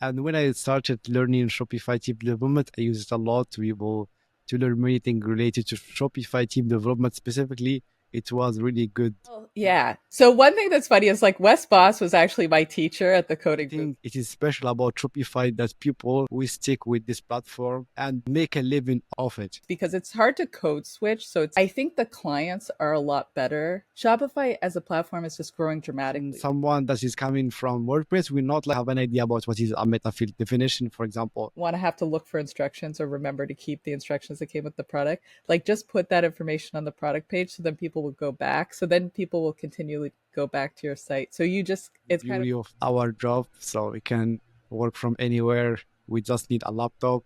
And when I started learning Shopify team development, I used it a lot to be able to learn many things related to Shopify team development specifically. It was really good. Yeah. So one thing that's funny is like Wes Boss was actually my teacher at the I coding boot. think it is special about Shopify that people will stick with this platform and make a living off it. Because it's hard to code switch. So I think the clients are a lot better. Shopify as a platform is just growing dramatically. Someone that is coming from WordPress will not have an idea about what is a meta field definition, for example. Want to have to look for instructions or remember to keep the instructions that came with the product. Like just put that information on the product page so then people will go back. So then people will continually go back to your site. So you just, it's kind of our job. So we can work from anywhere. We just need a laptop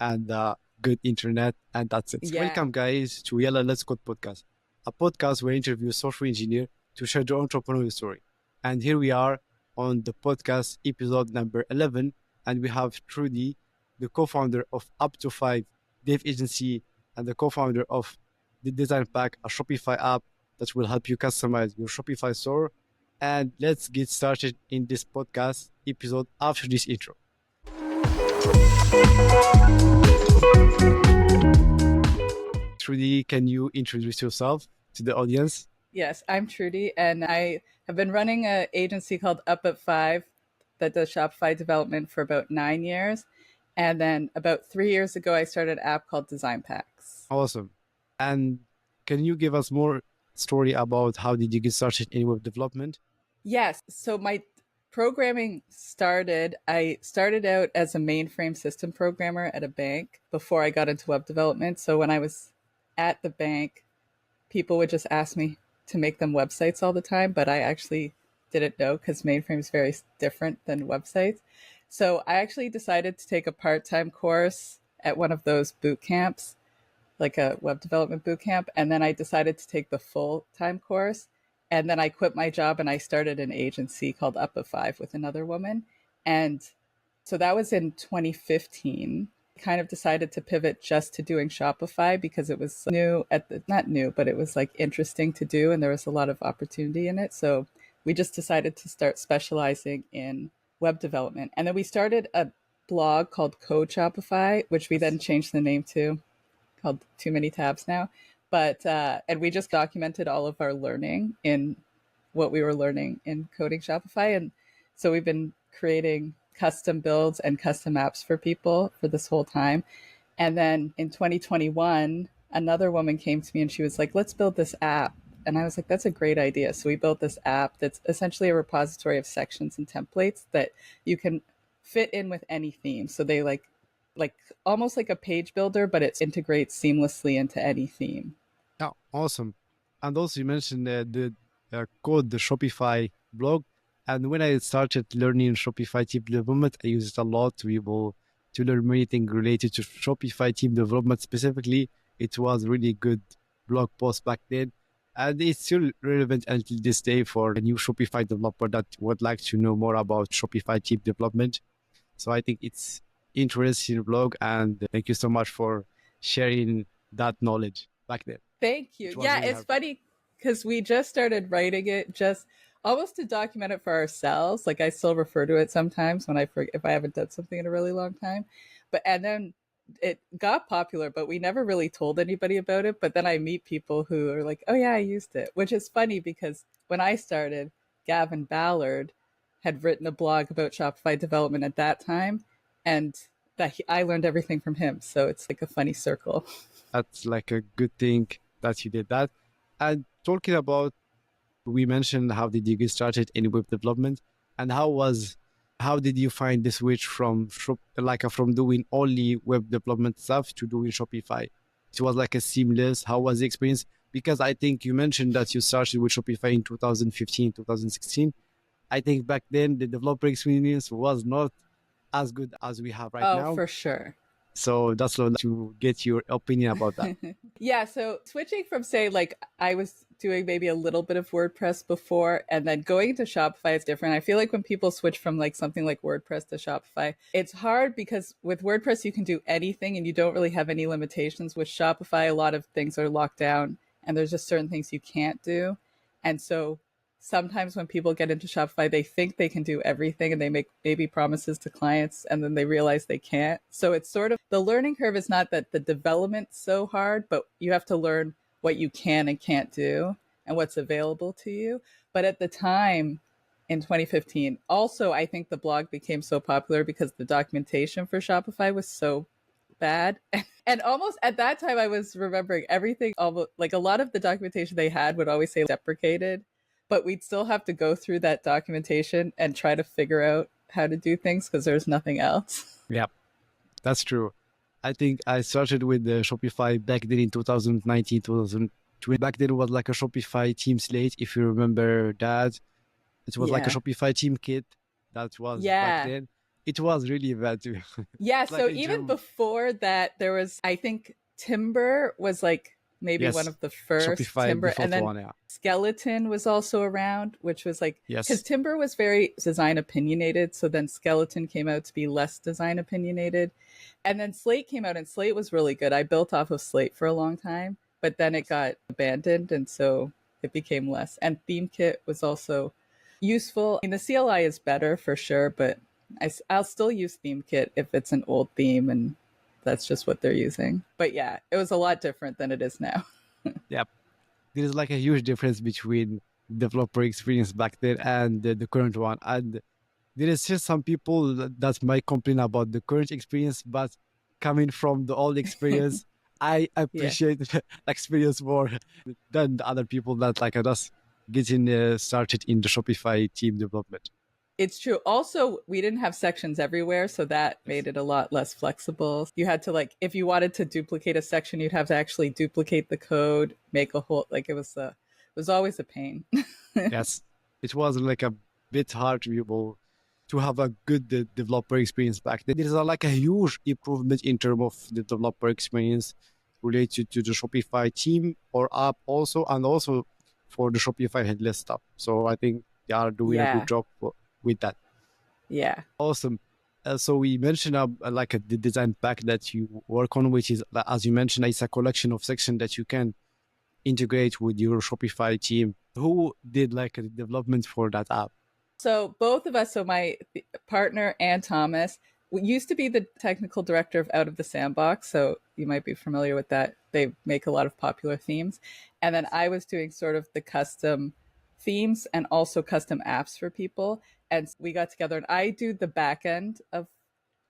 and good internet, and that's it. Yeah. Welcome, guys, to Yalla Let's Code podcast, a podcast where I interview software engineer to share their entrepreneurial story. And here we are on the podcast episode number 11, and we have Trudy, the co-founder of Up to 5 Dev Agency and the co-founder of the Design Pack, a Shopify app that will help you customize your Shopify store. And let's get started in this podcast episode after this intro. Trudy, can you introduce yourself to the audience? Yes, I'm Trudy, and I have been running an agency called Up at 5 that does Shopify development for about 9 years. And then about 3 years ago, I started an app called Design Packs. Awesome. And can you give us more story about how did you get started in web development? Yes. So my programming started, I started out as a mainframe system programmer at a bank before I got into web development. So when I was at the bank, people would just ask me to make them websites all the time, but I actually didn't know because mainframe is very different than websites. So I actually decided to take a part-time course at one of those boot camps, like a web development boot camp. And then I decided to take the full-time course. And then I quit my job and I started an agency called Up at 5 with another woman. And so that was in 2015. Kind of decided to pivot just to doing Shopify because it was new not new, but it was like interesting to do. And there was a lot of opportunity in it. So we just decided to start specializing in web development. And then we started a blog called Code Shopify, which we then changed the name to, called Too Many Tabs now. But, and we just documented all of our learning in what we were learning in coding Shopify. And so we've been creating custom builds and custom apps for people for this whole time. And then in 2021, another woman came to me and she was like, let's build this app. And I was like, that's a great idea. So we built this app that's essentially a repository of sections and templates that you can fit in with any theme. So they like almost like a page builder, but it integrates seamlessly into any theme. Oh, awesome. And also you mentioned the code, the Shopify blog. And when I started learning Shopify team development, I used it a lot to be able to learn many things related to Shopify team development specifically. It was really good blog post back then. And it's still relevant until this day for a new Shopify developer that would like to know more about Shopify team development. So I think it's interesting blog, and thank you so much for sharing that knowledge back then. Thank you. Yeah, really it's funny because we just started writing it just almost to document it for ourselves. Like I still refer to it sometimes when if I haven't done something in a really long time. And then it got popular, but we never really told anybody about it. But then I meet people who are like, oh yeah, I used it, which is funny because when I started, Gavin Ballard had written a blog about Shopify development at that time. And I learned everything from him. So it's like a funny circle. That's like a good thing that you did that. And talking about, we mentioned how did you get started in web development, and how did you find the switch from doing only web development stuff to doing Shopify? It was like a seamless. How was the experience? Because I think you mentioned that you started with Shopify in 2015, 2016. I think back then the developer experience was not as good as we have right now. Oh, for sure. So that's to get your opinion about that. Yeah. So switching from say like I was doing maybe a little bit of WordPress before and then going to Shopify is different. I feel like when people switch from like something like WordPress to Shopify, it's hard because with WordPress you can do anything and you don't really have any limitations. With Shopify, a lot of things are locked down and there's just certain things you can't do. And so sometimes when people get into Shopify, they think they can do everything and they make maybe promises to clients and then they realize they can't. So it's sort of the learning curve is not that the development's so hard, but you have to learn what you can and can't do and what's available to you. But at the time in 2015, also, I think the blog became so popular because the documentation for Shopify was so bad. And almost at that time, I was remembering everything, almost like a lot of the documentation they had would always say deprecated, but we'd still have to go through that documentation and try to figure out how to do things because there's nothing else. Yeah, that's true. I think I started with the Shopify back then in 2019, 2020. Back then it was like a Shopify team slate, if you remember that. It was like a Yeah. Shopify team kit that was back Yeah. then. It was really bad too. Yeah. It's like So a even German. before that, there was, I think, Timber was like maybe one Yes, of the first Shopify Timber. And default then one, yeah. Skeleton was also around, which was like, because Yes. Timber was very design opinionated. So then Skeleton came out to be less design opinionated. And then Slate came out, and Slate was really good. I built off of Slate for a long time, but then it got abandoned. And so it became less. And ThemeKit was also useful. I mean, the CLI is better for sure, but I'll still use ThemeKit if it's an old theme and that's just what they're using. But yeah, it was a lot different than it is now. Yeah. There is like a huge difference between developer experience back then and the current one. And there is just some people that might complain about the current experience, but coming from the old experience, I Yeah. appreciate the experience more than the other people that like are just getting started in the Shopify team development. It's true. Also, we didn't have sections everywhere, so that Yes. made it a lot less flexible. You had to like if you wanted to duplicate a section, you'd have to actually duplicate the code, make a whole like it was always a pain. Yes, it was like a bit hard to be able to have a good developer experience back then. There's like a huge improvement in terms of the developer experience related to the Shopify team or app also, and also for the Shopify headless stuff. So I think they are doing a good Yeah. job with that. Yeah. Awesome. So we mentioned like the design pack that you work on, which is, as you mentioned, it's a collection of sections that you can integrate with your Shopify team. Who did like a development for that app? So both of us, so my partner and Thomas, we used to be the technical director of Out of the Sandbox. So you might be familiar with that. They make a lot of popular themes. And then I was doing sort of the custom themes and also custom apps for people. And we got together and I do the back end of,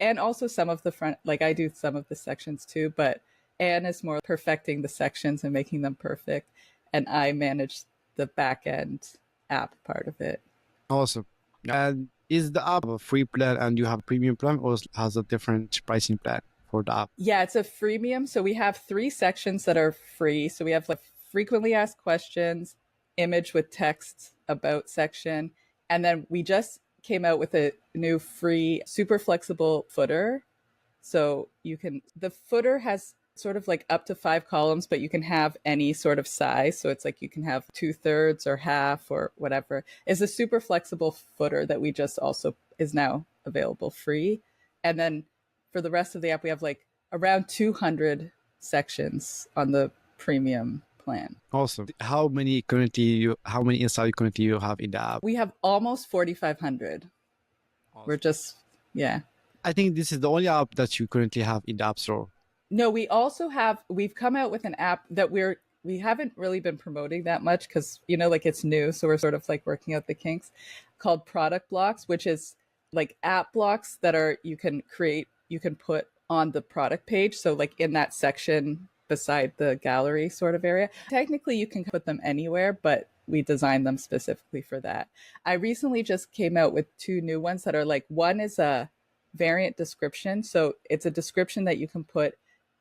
and also some of the front, like I do some of the sections too, but Anne is more perfecting the sections and making them perfect. And I manage the back end app part of it. Awesome. And is the app a free plan and you have a premium plan, or has a different pricing plan for the app? Yeah, it's a freemium. So we have three sections that are free. So we have like frequently asked questions, image with text about section. And then we just came out with a new free super flexible footer. So you can, the footer has sort of like up to 5 columns, but you can have any sort of size. So it's like you can have 2/3 or half or whatever. It's a super flexible footer that we just also is now available free. And then for the rest of the app, we have like around 200 sections on the premium plan. Awesome. How many installs currently you have in the app? We have almost 4,500. We're Awesome. just, yeah. I think this is the only app that you currently have in the App Store. No, we also have, we've come out with an app that we haven't really been promoting that much because, you know, like it's new. So we're sort of like working out the kinks called Product Blocks, which is like app blocks that are, you can create, you can put on the product page. So like in that section beside the gallery sort of area, technically you can put them anywhere, but we designed them specifically for that. I recently just came out with two new ones that are like, one is a variant description. So it's a description that you can put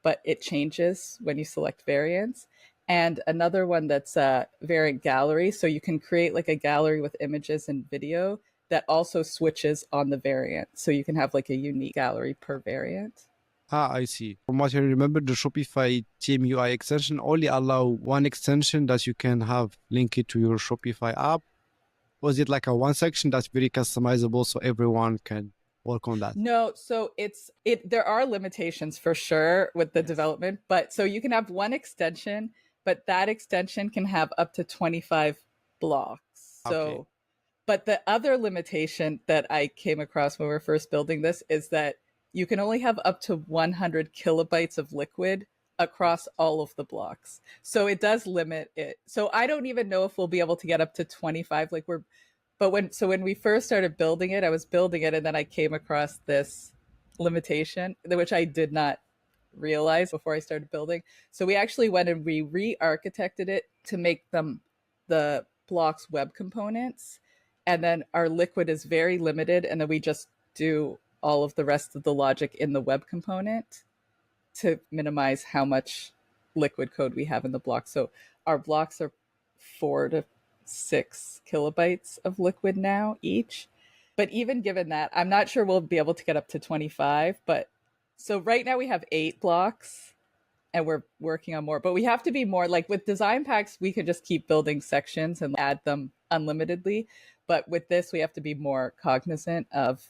but it changes when you select variants. And another one that's a variant gallery. So you can create like a gallery with images and video that also switches on the variant. So you can have like a unique gallery per variant. I see. From what I remember, the Shopify Team UI extension only allow one extension that you can have linked to your Shopify app. Was it like a one section that's very customizable so everyone can work on that? No, so there are limitations for sure with the Yes. development, but so you can have one extension, but that extension can have up to 25 blocks. Okay. So, but the other limitation that I came across when we were first building this is that you can only have up to 100 kilobytes of liquid across all of the blocks. So it does limit it. So I don't even know if we'll be able to get up to 25. But when we first started building it, I was building it and then I came across this limitation, which I did not realize before I started building. So we actually went and we re-architected it to make them the blocks web components. And then our liquid is very limited. And then we just do all of the rest of the logic in the web component to minimize how much liquid code we have in the block. So our blocks are 4 to 6 kilobytes of liquid now each. But even given that, I'm not sure we'll be able to get up to 25. But so right now we have 8 blocks and we're working on more. But we have to be more like with design packs, we can just keep building sections and add them unlimitedly. But with this, we have to be more cognizant of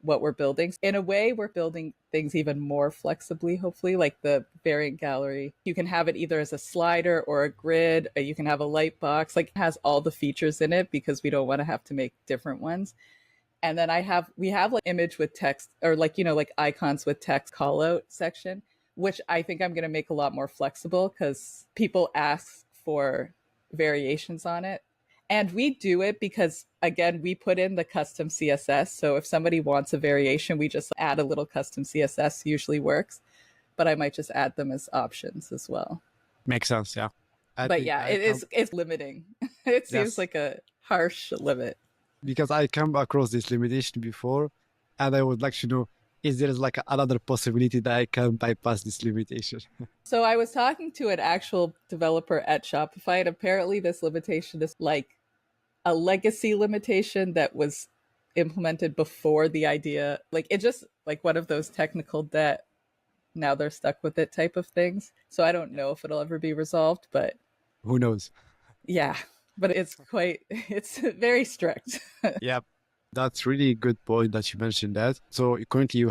what we're building. In a way, we're building things even more flexibly, hopefully, like the variant gallery. You can have it either as a slider or a grid, or you can have a light box, like it has all the features in it because we don't want to have to make different ones. And then we have like image with text or like, like icons with text call out section, which I think I'm going to make a lot more flexible because people ask for variations on it. And we do it because, again, we put in the custom CSS. So if somebody wants a variation, we just add a little custom CSS, usually works. But I might just add them as options as well. Makes sense. Yeah. I But think yeah, it's limiting. It seems yes, like a harsh limit. because I come across this limitation before, and I would like to know, is there like another possibility that I can bypass this limitation? So I was talking to an actual developer at Shopify, and apparently this limitation is like a legacy limitation that was implemented before the idea. Like it just like one of those technical debt, now they're stuck with it type of things. So I don't know if it'll ever be resolved, but Who knows? yeah, but it's very strict. Yeah, that's really good point that you mentioned that. So currently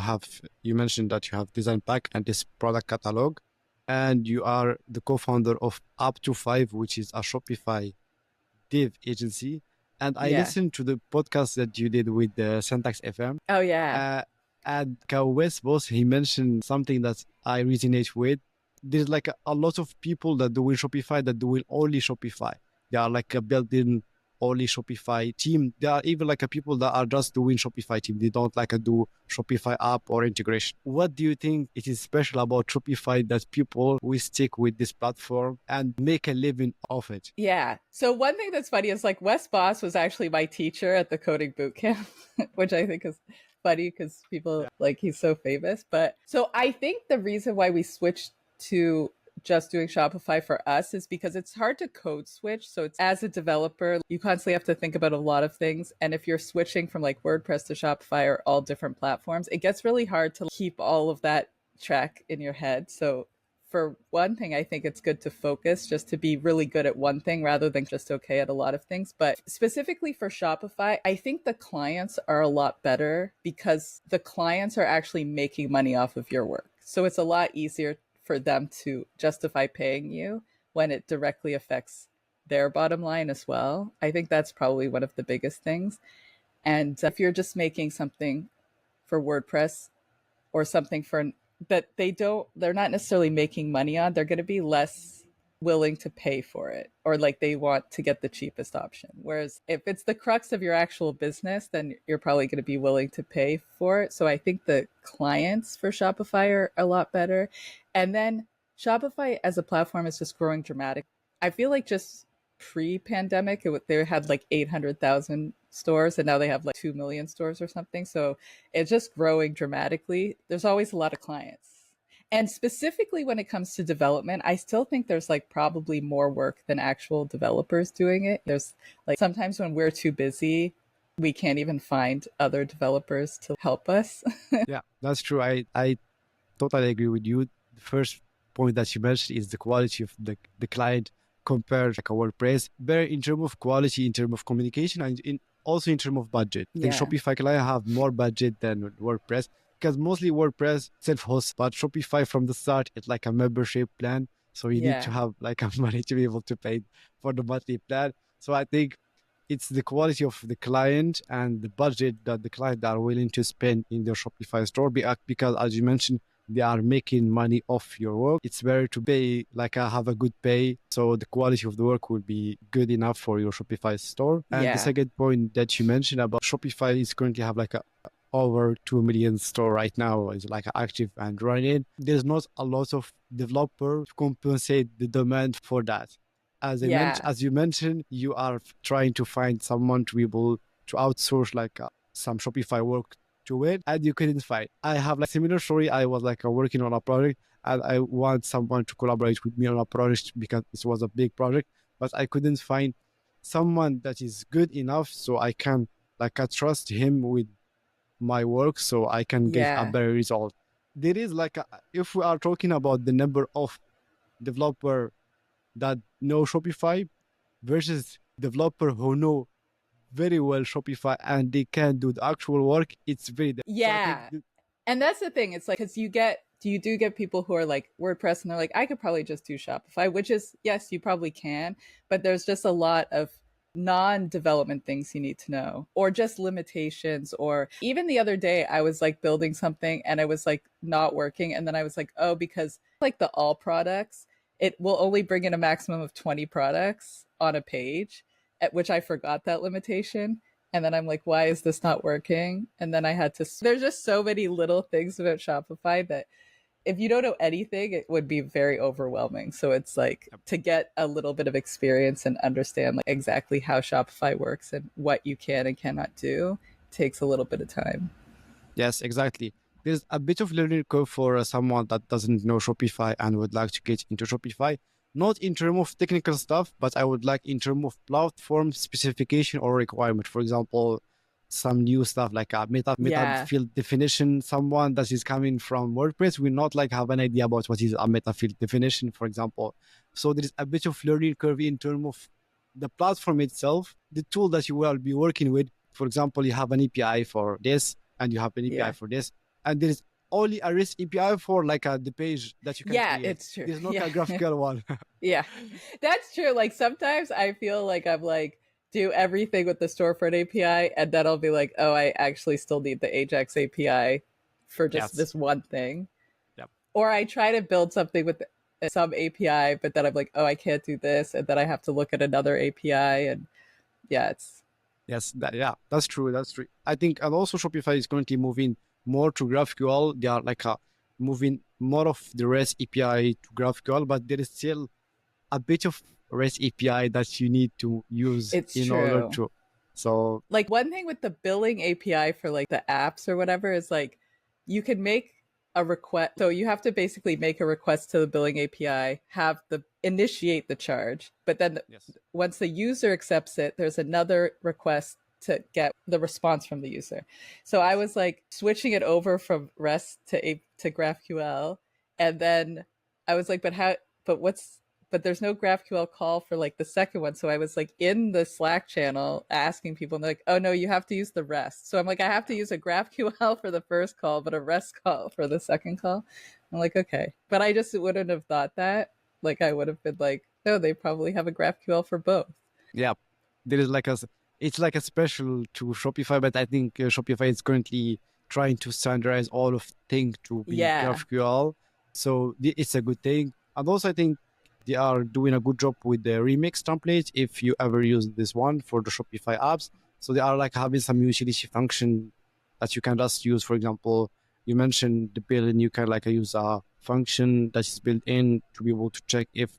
you mentioned that you have design pack and this product catalog, and you are the co-founder of Up to Five, which is a Shopify dev agency. And I Yeah. listened to the podcast that you did with the Syntax FM. Oh yeah. Uh, and Wes boss, he mentioned something that I resonate with. There's like a lot of people that do in Shopify that do only Shopify. They are like a built-in only Shopify team. There are even like a people that are just doing Shopify team. They don't like a do Shopify app or integration. What do you think it is special about Shopify that people will stick with this platform and make a living off it? Yeah. So one thing that's funny is like Wes Boss was actually my teacher at the coding boot camp, which I think is funny because people like he's so famous. But so I think the reason why we switched to just doing Shopify for us is because it's hard to code switch. So it's as a developer, you constantly have to think about a lot of things. And if you're switching from like WordPress to Shopify or all different platforms, it gets really hard to keep all of that track in your head. So for one thing, I think it's good to focus just to be really good at one thing rather than just okay at a lot of things. But specifically for Shopify, I think the clients are a lot better because the clients are actually making money off of your work. So it's a lot easier for them to justify paying you when it directly affects their bottom line as well. I think that's probably one of the biggest things. And if you're just making something for WordPress or something for that they're not necessarily making money on, they're going to be less willing to pay for it, or like they want to get the cheapest option. Whereas if it's the crux of your actual business, then you're probably going to be willing to pay for it. So I think the clients for Shopify are a lot better. And then Shopify as a platform is just growing dramatically. I feel like just pre-pandemic, they had like 800,000 stores, and now they have like 2 million stores or something. So it's just growing dramatically. There's always a lot of clients. And specifically when it comes to development, I still think there's like probably more work than actual developers doing it. There's like sometimes when we're too busy, we can't even find other developers to help us. Yeah, that's true. I totally agree with you. The first point that you mentioned is the quality of the client compared like a WordPress. Better in terms of quality, in terms of communication, and also in terms of budget. I think Yeah. Shopify client have more budget than WordPress because mostly WordPress self-host, but Shopify from the start it's like a membership plan. So you need to Yeah. have like a money to be able to pay for the monthly plan. So I think it's the quality of the client and the budget that the client are willing to spend in their Shopify store. Because as you mentioned, they are making money off your work. It's better to pay, like have a good pay, so the quality of the work will be good enough for your Shopify store. And the Yeah. second point that you mentioned about Shopify is currently have like a over 2 million store right now is like active and running. There's not a lot of developer to compensate the demand for that. Yeah. As you mentioned, you are trying to find someone to be able to outsource like some Shopify work to it, and you couldn't find. I have like similar story. I was like working on a project, and I want someone to collaborate with me on a project because this was a big project, but I couldn't find someone that is good enough so I can like I trust him with my work so I can get a Yeah. better result. There is like if we are talking about the number of developer that know Shopify versus developer who know very well Shopify and they can do the actual work, it's very different. So I think Yeah. And that's the thing. It's like, because you do get people who are like WordPress and they're like, I could probably just do Shopify, which is, yes, you probably can, but there's just a lot of non development things you need to know, or just limitations. Or even the other day, I was like building something and it was like not working. And then I was like, oh, because like the all products, it will only bring in a maximum of 20 products on a page, at which I forgot that limitation. And then I'm like, why is this not working? And then I had to, there's just so many little things about Shopify that if you don't know anything, it would be very overwhelming. So it's like to get a little bit of experience and understand like exactly how Shopify works and what you can and cannot do takes a little bit of time. yes, exactly. There's a bit of learning curve for someone that doesn't know Shopify and would like to get into Shopify. Not in terms of technical stuff, but I would like in terms of platform specification or requirement. For example, some new stuff like a meta Yeah. field definition. Someone that is coming from WordPress will not like have an idea about what is a meta field definition, for example. So there is a bit of learning curve in terms of the platform itself, the tool that you will be working with. For example, you have an API for this and you have an API Yeah. for this, and there is only a REST API for like the page that you can Yeah, create. it's true. There's not Yeah. a graphical one. Yeah. That's true. Like sometimes I feel like I'm like, do everything with the storefront API, and then I'll be like, oh, I actually still need the Ajax API for just Yes. this one thing. Yep. Or I try to build something with some API, but then I'm like, oh, I can't do this, and then I have to look at another API, and yeah, it's Yes. Yeah, that's true. That's true. I think, and also Shopify is currently moving more to GraphQL. They are like moving more of the REST API to GraphQL, but there is still a bit of REST API that you need to use it's in order true. to. So Like one thing with the billing API for like the apps or whatever is like you can make a request. So you have to basically make a request to the billing API, have the initiate the charge, but then yes, once the user accepts it, there's another request to get the response from the user. So I yes, was like switching it over from REST to GraphQL, and then I was like, but how? But what's but there's no GraphQL call for like the second one. So I was like in the Slack channel asking people, and they're like, oh no, you have to use the REST. So I'm like, I have to use a GraphQL for the first call, but a REST call for the second call. I'm like, okay. But I just wouldn't have thought that. Like I would have been like, no, they probably have a GraphQL for both. yeah. There is like it's like a special to Shopify, but I think Shopify is currently trying to standardize all of things to be Yeah. GraphQL. So it's a good thing. And also, I think they are doing a good job with the remix template. If you ever use this one for the Shopify apps, so they are like having some utility function that you can just use. For example, you mentioned the bill, and you can like use a function that is built in to be able to check if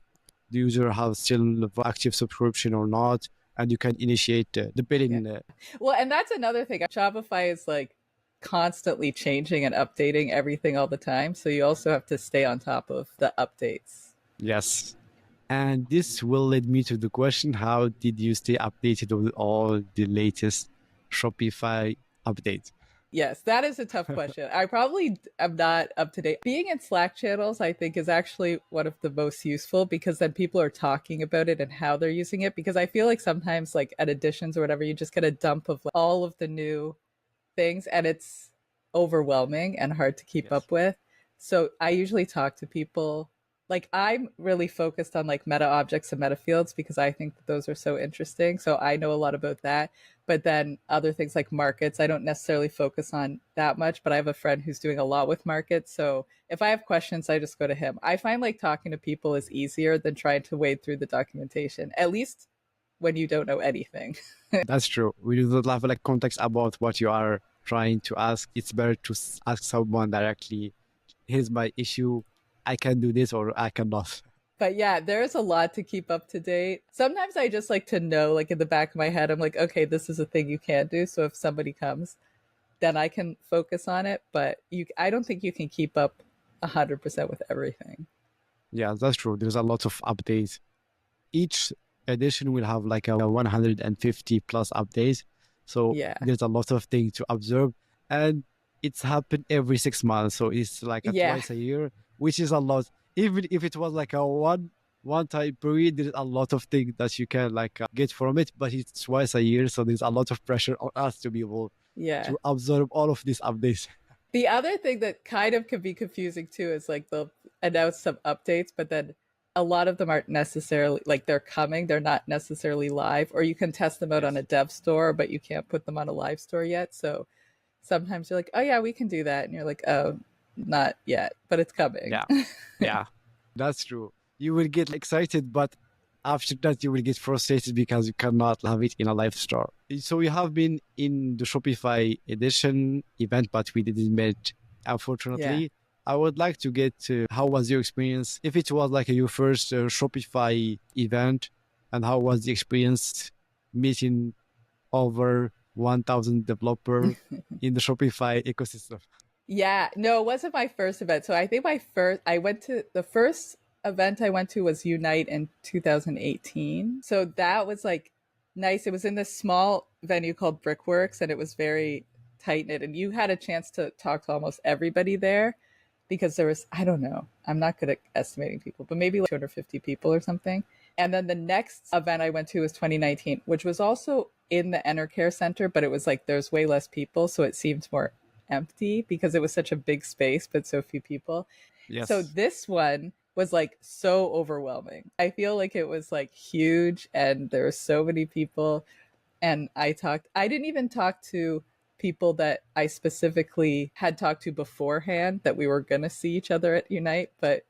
the user has still active subscription or not, and you can initiate the Yeah. billing. Well, and that's another thing. Shopify is like constantly changing and updating everything all the time. So you also have to stay on top of the updates. Yes. And this will lead me to the question, how did you stay updated with all the latest Shopify updates? Yes, that is a tough question. I probably am not up to date. Being in Slack channels, I think, is actually one of the most useful because then people are talking about it and how they're using it. Because I feel like sometimes, like at Editions or whatever, you just get a dump of like, all of the new things and it's overwhelming and hard to keep Yes. up with. So I usually talk to people like I'm really focused on like meta objects and meta fields because I think that those are so interesting. So I know a lot about that. But then other things like markets, I don't necessarily focus on that much, but I have a friend who's doing a lot with markets. So if I have questions, I just go to him. I find like talking to people is easier than trying to wade through the documentation, at least when you don't know anything. That's true. We do not have like context about what you are trying to ask. It's better to ask someone directly. Here's my issue. I can do this or I cannot. But yeah, there's a lot to keep up to date. Sometimes I just like to know, like in the back of my head, I'm like, okay, this is a thing you can't do. So if somebody comes, then I can focus on it. But I don't think you can keep up 100% with everything. Yeah, that's true. There's a lot of updates. Each edition will have like a 150 plus updates. So Yeah. there's a lot of things to observe. And it's happened every 6 months. So it's like a Yeah. twice a year, which is a lot. Even if it was like a one time period, there's a lot of things that you can like get from it, but it's twice a year. So there's a lot of pressure on us to be able Yeah. to absorb all of these updates. The other thing that kind of can be confusing too is like they'll announce some updates, but then a lot of them aren't necessarily like they're coming, they're not necessarily live, or you can test them out on Yes. a dev store, but you can't put them on a live store yet. So sometimes you're like, oh yeah, we can do that. And you're like, oh, not yet, but it's coming. Yeah. Yeah. That's true. You will get excited, but after that, you will get frustrated because you cannot have it in a live store. So you have been in the Shopify edition event, but we didn't meet, Yeah. unfortunately. I would like to get to how was your experience? If it was like your first Shopify event, and how was the experience meeting over 1,000 developer in the Shopify ecosystem? Yeah, no, it wasn't my first event. So I think I went to the first event I went to was Unite in 2018. So that was like nice. It was in this small venue called Brickworks and it was very tight knit. And you had a chance to talk to almost everybody there because there was, I don't know, I'm not good at estimating people, but maybe like 250 people or something. And then the next event I went to was 2019, which was also in the Enercare Center, but it was like there's way less people. So it seemed more empty because it was such a big space but so few people. So Yes. this one was like so overwhelming. I feel like it was like huge and there were so many people and I didn't even talk to people that I specifically had talked to beforehand that we were going to see each other at Unite but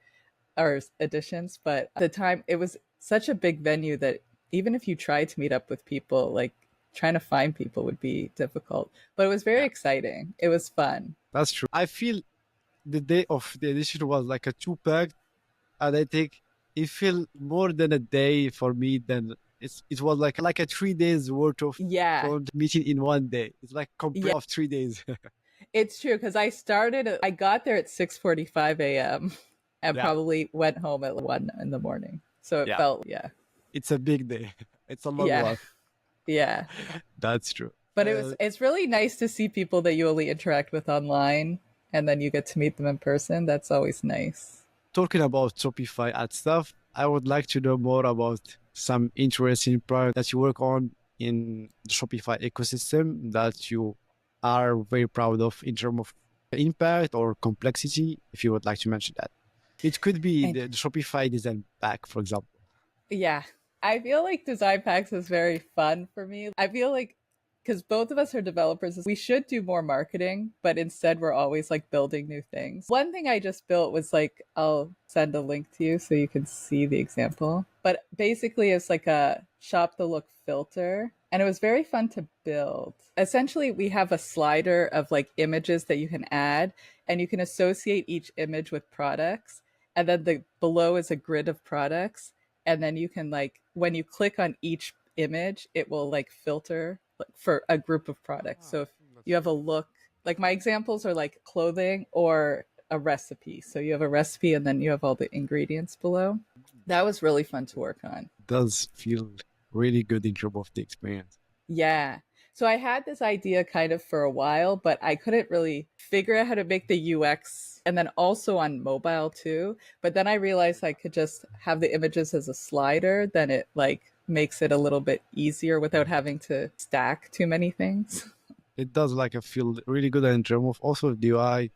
our editions, but at the time it was such a big venue that even if you tried to meet up with people, like trying to find people would be difficult. But it was very Yeah, exciting. It was fun. that's true. I feel the day of the edition was like a two-pack, and I think it felt more than a day for me. Than it was like a 3 days worth of Yeah. meeting in one day. It's like Yeah. complete of 3 days. It's true because I got there at 6:45 a.m. and Yeah, probably went home at 1 in the morning. So it yeah. felt yeah. It's a big day. It's a long Yeah. one. Yeah. That's true. But Uh, it's really nice to see people that you only interact with online and then you get to meet them in person. That's always nice. Talking about Shopify ad stuff, I would like to know more about some interesting projects that you work on in the Shopify ecosystem that you are very proud of in terms of impact or complexity, if you would like to mention that. It could be And the Shopify design pack, for example. yeah, I feel like design packs is very fun for me. I feel like because both of us are developers, we should do more marketing, but instead we're always like building new things. One thing I just built was like, I'll send a link to you so you can see the example. But basically, it's like a shop the look filter. And it was very fun to build. Essentially, we have a slider of like images that you can add, and you can associate each image with products. And then the below is a grid of products and then you can like when you click on each image it will like filter like, for a group of products. Ah, So if that's you have a look, like my examples are like clothing or a recipe, so you have a recipe and then you have all the ingredients below. That was really fun to work on. does feel really good in terms of the experience. Yeah. So I had this idea kind of for a while, but I couldn't really figure out how to make the UX and then also on mobile too. But then I realized I could just have the images as a slider, then it like makes it a little bit easier without having to stack too many things. It does like a feel really good in terms of also the UI.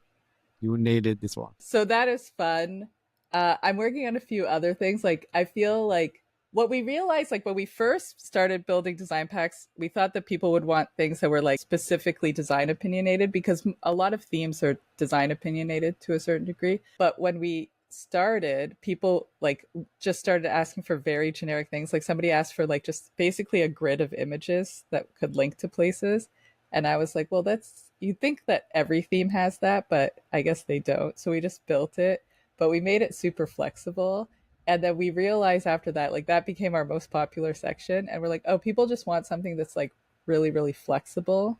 You nailed it this one. So that is fun. I'm working on a few other things. Like, I feel like what we realized, like when we first started building design packs, we thought that people would want things that were like specifically design opinionated because a lot of themes are design opinionated to a certain degree. But when we started, people like just started asking for very generic things. Like somebody asked for like just basically a grid of images that could link to places. And I was like, well, that's, you think that every theme has that, but I guess they don't. So we just built it, but we made it super flexible. And then we realized after that, like that became our most popular section. And we're like, oh, people just want something that's like really, really flexible.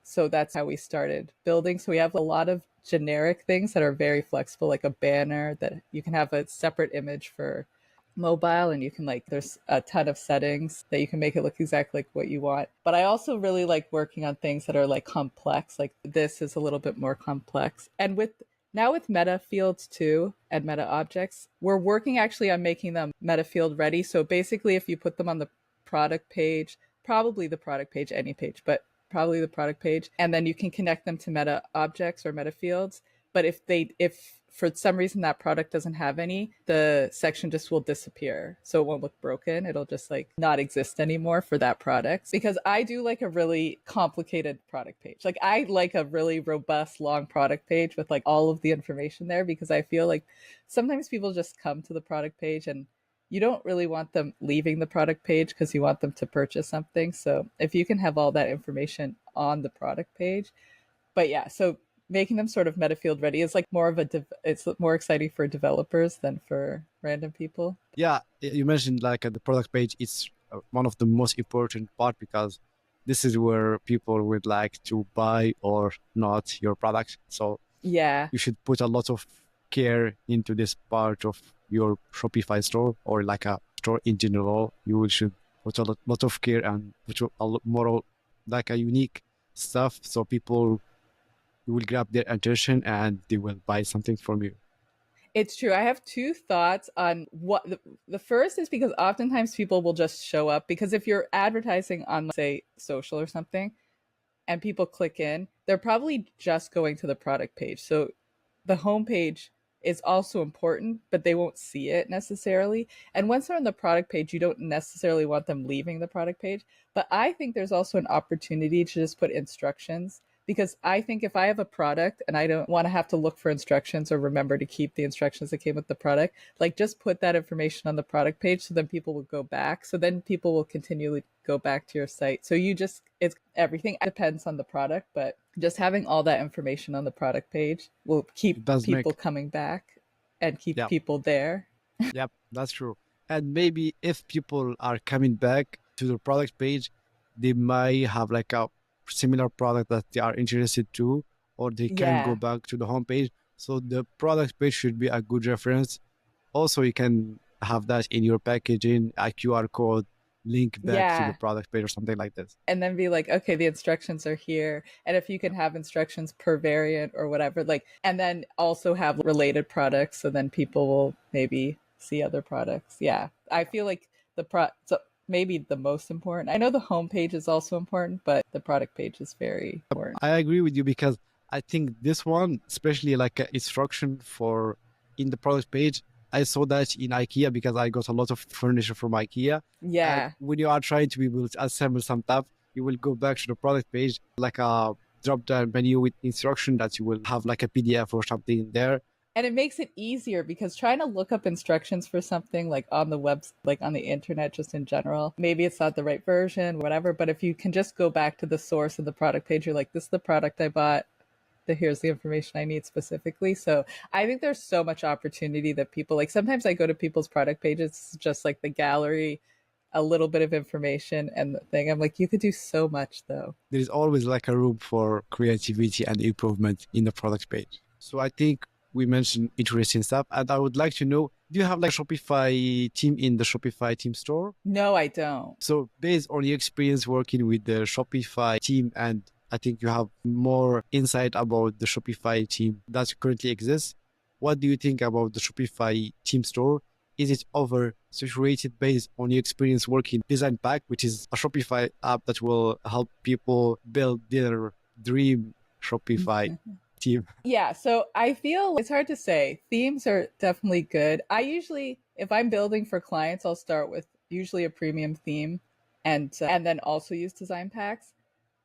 So that's how we started building. So we have a lot of generic things that are very flexible, like a banner that you can have a separate image for mobile, and you can like, there's a ton of settings that you can make it look exactly like what you want. But I also really like working on things that are like complex. Like this is a little bit more complex. And with now with meta fields too and meta objects, we're working actually on making them meta field ready. So basically if you put them on the product page, probably the product page, any page, but probably the product page, and then you can connect them to meta objects or meta fields. But if for some reason that product doesn't have any, the section just will disappear. So it won't look broken. It'll just like not exist anymore for that product. Because I do like a really complicated product page. Like I like a really robust, long product page with like all of the information there, because I feel like sometimes people just come to the product page and you don't really want them leaving the product page because you want them to purchase something. So if you can have all that information on the product page, but yeah, so making them sort of meta field ready is like more of it's more exciting for developers than for random people. Yeah, you mentioned like the product page. It's one of the most important part because this is where people would like to buy or not your product. So Yeah. you should put a lot of care into this part of your Shopify store or like a store in general. You should put a lot of care and put a lot more like a unique stuff so people will grab their attention and they will buy something from you. It's true. I have two thoughts on what the first is, because oftentimes people will just show up because if you're advertising on, say, social or something, and people click in, they're probably just going to the product page. So the homepage is also important, but they won't see it necessarily. And once they're on the product page, you don't necessarily want them leaving the product page. But I think there's also an opportunity to just put instructions, because I think if I have a product and I don't want to have to look for instructions or remember to keep the instructions that came with the product, like just put that information on the product page so then people will go back. So then people will continually go back to your site. So you just, it's everything depends on the product, but just having all that information on the product page will keep It does people make, coming back and keep yeah, people there. yep, that's true. And maybe if people are coming back to the product page, they might have like a similar product that they are interested to, or they can go Yeah. back to the homepage. So the product page should be a good reference. Also, you can have that in your packaging, a QR code, link back to the Yeah. product page or something like this. And then be like, okay, the instructions are here. And if you can have instructions per variant or whatever, like, and then also have related products. So then people will maybe see other products. Yeah. I feel like so maybe the most important. I know the homepage is also important, but the product page is very important. I agree with you because I think this one, especially like instruction for in the product page, I saw that in IKEA because I got a lot of furniture from IKEA. And Yeah. when you are trying to be able to assemble some stuff, you will go back to the product page, like a drop down menu with instruction that you will have like a PDF or something in there. And it makes it easier, because trying to look up instructions for something like on the web, like on the internet, just in general, maybe it's not the right version, whatever. But if you can just go back to the source of the product page, you're like, this is the product I bought. Here's the information I need specifically. So I think there's so much opportunity that people like. Sometimes I go to people's product pages, just like the gallery, a little bit of information and the thing. I'm like, you could do so much though. There is always like a room for creativity and improvement in the product page. So I think we mentioned interesting stuff, and I would like to know, do you have like a Shopify team in the Shopify team store? No, I don't. So based on your experience working with the Shopify team, and I think you have more insight about the Shopify team that currently exists, what do you think about the Shopify team store? Is it oversaturated based on your experience working Design Pack, which is a Shopify app that will help people build their dream Shopify team? Yeah, so I feel it's hard to say. Themes are definitely good. I usually, if I'm building for clients, I'll start with usually a premium theme, and then also use design packs.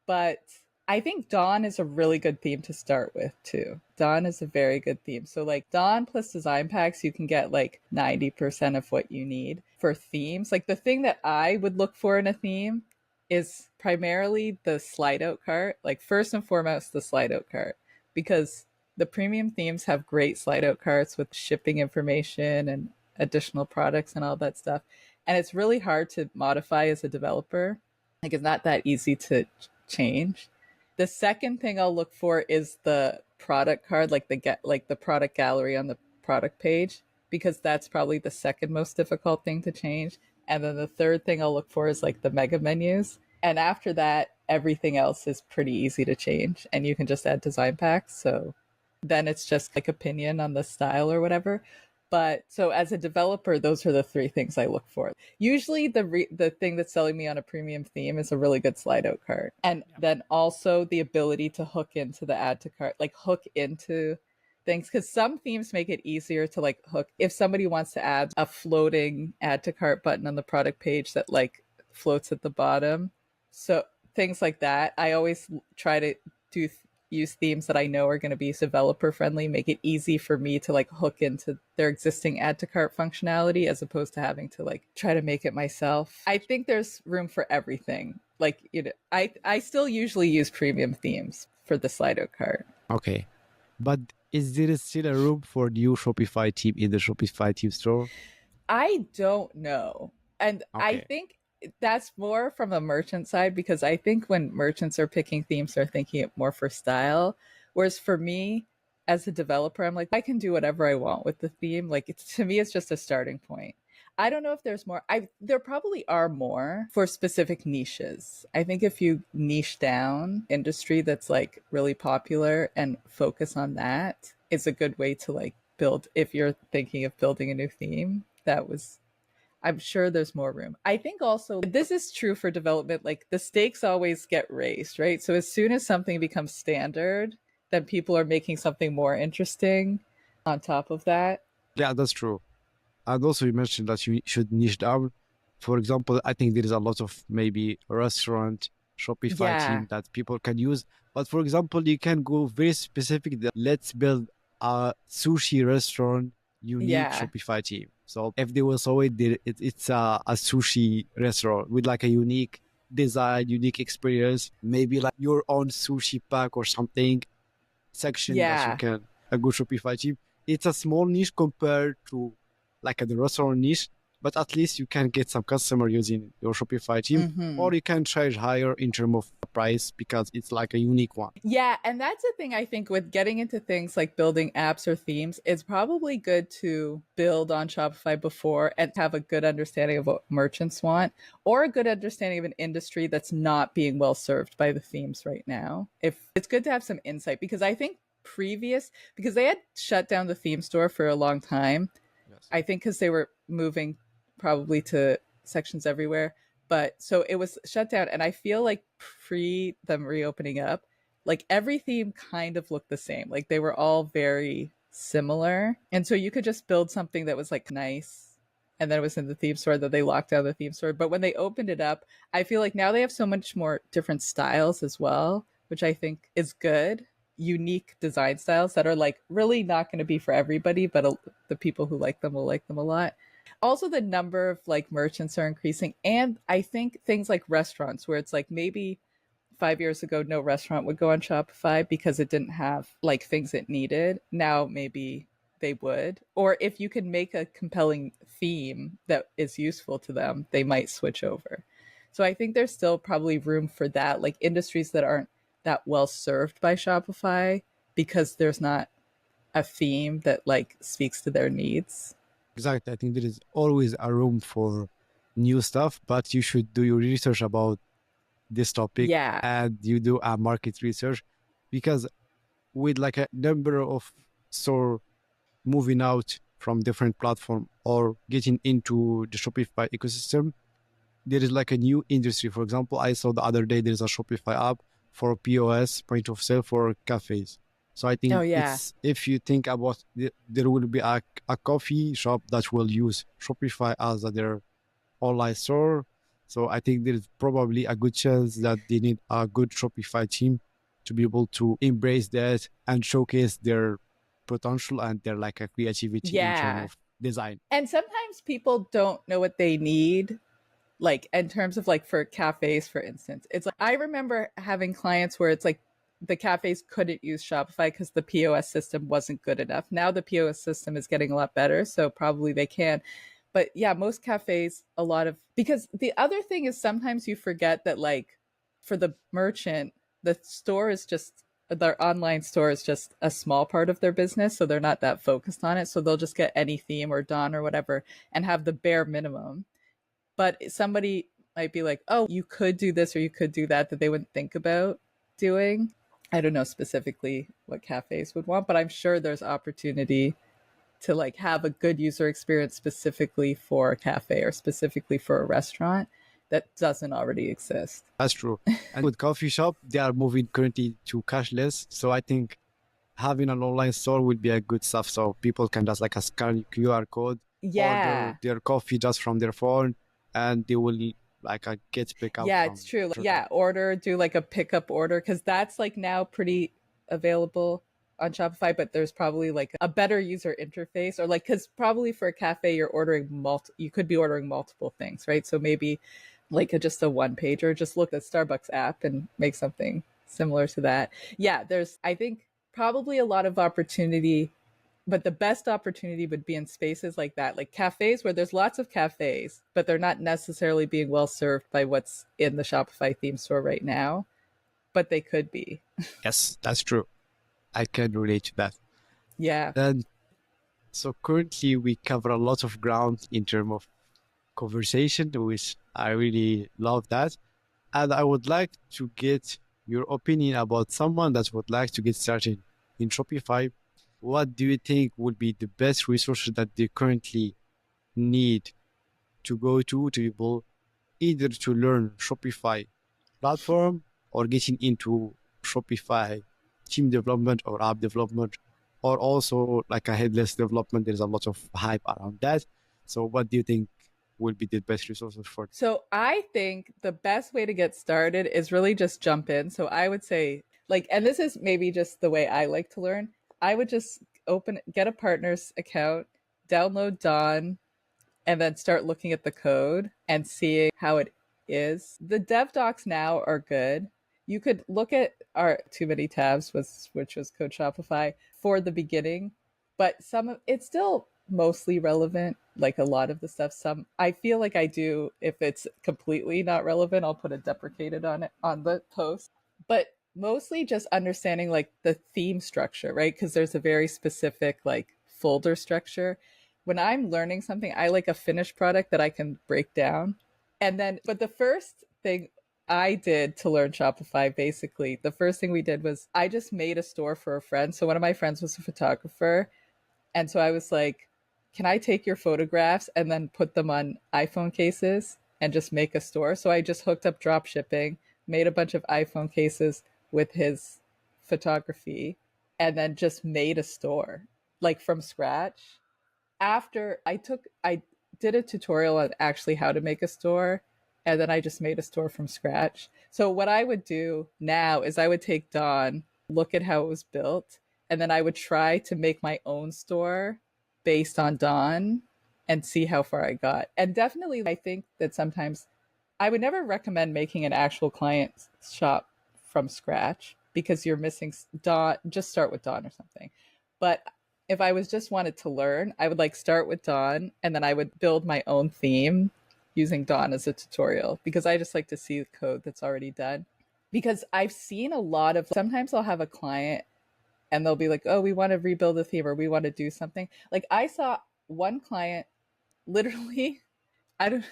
But I think Dawn is a really good theme to start with too. Dawn is a very good theme. So like Dawn plus design packs, you can get like 90% of what you need for themes. Like the thing that I would look for in a theme is primarily the slide out cart. Like first and foremost, the slide out cart, because the premium themes have great slide out carts with shipping information and additional products and all that stuff. And it's really hard to modify as a developer. Like it's not that easy to change. The second thing I'll look for is the product card, like the product gallery on the product page, because that's probably the second most difficult thing to change. And then the third thing I'll look for is like the mega menus. And after that, everything else is pretty easy to change and you can just add design packs. So then it's just like opinion on the style or whatever. But so as a developer, those are the three things I look for. Usually the thing that's selling me on a premium theme is a really good slide out cart. And then also the ability to hook into the add to cart, like hook into things, because some themes make it easier to like hook if somebody wants to add a floating add to cart button on the product page that like floats at the bottom. So things like that, I always try to do use themes that I know are going to be developer friendly, make it easy for me to like hook into their existing add to cart functionality as opposed to having to like try to make it myself. I think there's room for everything. Like, you know, I still usually use premium themes for the Slido cart. Okay. But is there still a room for new Shopify team in the Shopify team store? I don't know. And I Okay. think that's more from the merchant side, because I think when merchants are picking themes, they're thinking it more for style. Whereas for me, as a developer, I'm like, I can do whatever I want with the theme. Like it's, to me, it's just a starting point. I don't know if there's more. There probably are more for specific niches. I think if you niche down industry that's like really popular and focus on that, it's a good way to like build if you're thinking of building a new theme. That was, I'm sure there's more room. I think also this is true for development. Like the stakes always get raised, right? So as soon as something becomes standard, then people are making something more interesting on top of that. Yeah, that's true. And also you mentioned that you should niche down. For example, I think there is a lot of maybe restaurant Shopify Yeah. team that people can use. But for example, you can go very specific. Let's build a sushi restaurant unique Yeah. Shopify team. So if they will saw it, it's a sushi restaurant with like a unique design, unique experience, maybe like your own sushi pack or something section that you Yeah. can a good Shopify team. It's a small niche compared to like the restaurant niche, but at least you can get some customer using your Shopify team, Mm-hmm. or you can charge higher in terms of price because it's like a unique one. Yeah, and that's the thing I think with getting into things like building apps or themes, it's probably good to build on Shopify before and have a good understanding of what merchants want, or a good understanding of an industry that's not being well served by the themes right now. If it's good to have some insight, because I think because they had shut down the theme store for a long time. Yes. I think because they were moving probably to sections everywhere. But so it was shut down. And I feel like pre them reopening up, like every theme kind of looked the same. Like they were all very similar. And so you could just build something that was like nice. And then it was in the theme store that they locked down the theme store. But when they opened it up, I feel like now they have so much more different styles as well, which I think is good. Unique design styles that are like really not going to be for everybody, but the people who like them will like them a lot. Also, the number of like merchants are increasing, and I think things like restaurants, where it's like maybe 5 years ago no restaurant would go on Shopify because it didn't have like things it needed. Now maybe they would, or if you can make a compelling theme that is useful to them, they might switch over. So I think there's still probably room for that, like industries that aren't that well served by Shopify because there's not a theme that like speaks to their needs. Exactly. I think there is always a room for new stuff, but you should do your research about this topic Yeah. and you do a market research because with like a number of store moving out from different platform or getting into the Shopify ecosystem, there is like a new industry. For example, I saw the other day there's a Shopify app for POS, point of sale for cafes. So I Oh think yeah. it's, if you think about there will be a coffee shop that will use Shopify as their online store. So I think there's probably a good chance that they need a good Shopify team to be able to embrace that and showcase their potential and their like a creativity in terms Yeah. of design. And sometimes people don't know what they need, like in terms of like for cafes, for instance. It's like I remember having clients where it's like the cafes couldn't use Shopify because the POS system wasn't good enough. Now the POS system is getting a lot better, so probably they can. But yeah, most cafes, a lot of, because the other thing is sometimes you forget that like for the merchant, the store is just, their online store is just a small part of their business, so they're not that focused on it. So they'll just get any theme or Dawn or whatever and have the bare minimum. But somebody might be like, oh, you could do this or you could do that they wouldn't think about doing. I don't know specifically what cafes would want, but I'm sure there's opportunity to like have a good user experience specifically for a cafe or specifically for a restaurant that doesn't already exist. That's true. And with coffee shop, they are moving currently to cashless. So I think having an online store would be a good stuff. So people can just like a scan QR code, order Yeah. their coffee just from their phone, and they will like get pick up Yeah, from it's true. checkout. Yeah, order, do like a pickup order because that's like now pretty available on Shopify, but there's probably like a better user interface, or like, because probably for a cafe you're ordering you could be ordering multiple things, right? So maybe like just a one pager, just look at Starbucks app and make something similar to that. Yeah, there's, I think, probably a lot of opportunity, but the best opportunity would be in spaces like that, like cafes where there's lots of cafes, but they're not necessarily being well served by what's in the Shopify theme store right now, but they could be. Yes, that's true. I can relate to that. Yeah. And so currently we cover a lot of ground in terms of conversation, which I really love that. And I would like to get your opinion about someone that would like to get started in Shopify. What do you think would be the best resources that they currently need to go to be able either to learn Shopify platform or getting into Shopify team development or app development, or also like a headless development? There's a lot of hype around that. So what do you think will be the best resources for? So I think the best way to get started is really just jump in. So I would say, like, and this is maybe just the way I like to learn, I would just get a partner's account, download Dawn, and then start looking at the code and seeing how it is. The dev docs now are good. You could look at our too many tabs, which was Code Shopify for the beginning, but some of it's still mostly relevant. Like a lot of the stuff, some I feel like I do. If it's completely not relevant, I'll put a deprecated on it on the post. But mostly just understanding like the theme structure, right? Because there's a very specific like folder structure. When I'm learning something, I like a finished product that I can break down. And then, but the first thing I did to learn Shopify, basically, the first thing we did was I just made a store for a friend. So one of my friends was a photographer. And so I was like, can I take your photographs and then put them on iPhone cases and just make a store? So I just hooked up drop shipping, made a bunch of iPhone cases with his photography, and then just made a store like from scratch. After I did a tutorial on actually how to make a store, and then I just made a store from scratch. So what I would do now is I would take Dawn, look at how it was built, and then I would try to make my own store based on Dawn and see how far I got. And definitely I think that sometimes I would never recommend making an actual client shop from scratch because you're missing Dawn. Just start with Dawn or something. But if I was just wanted to learn, I would like start with Dawn and then I would build my own theme using Dawn as a tutorial because I just like to see the code that's already done. Because I've seen a lot of, sometimes I'll have a client and they'll be like, oh, we want to rebuild the theme or we want to do something. Like I saw one client literally, I don't,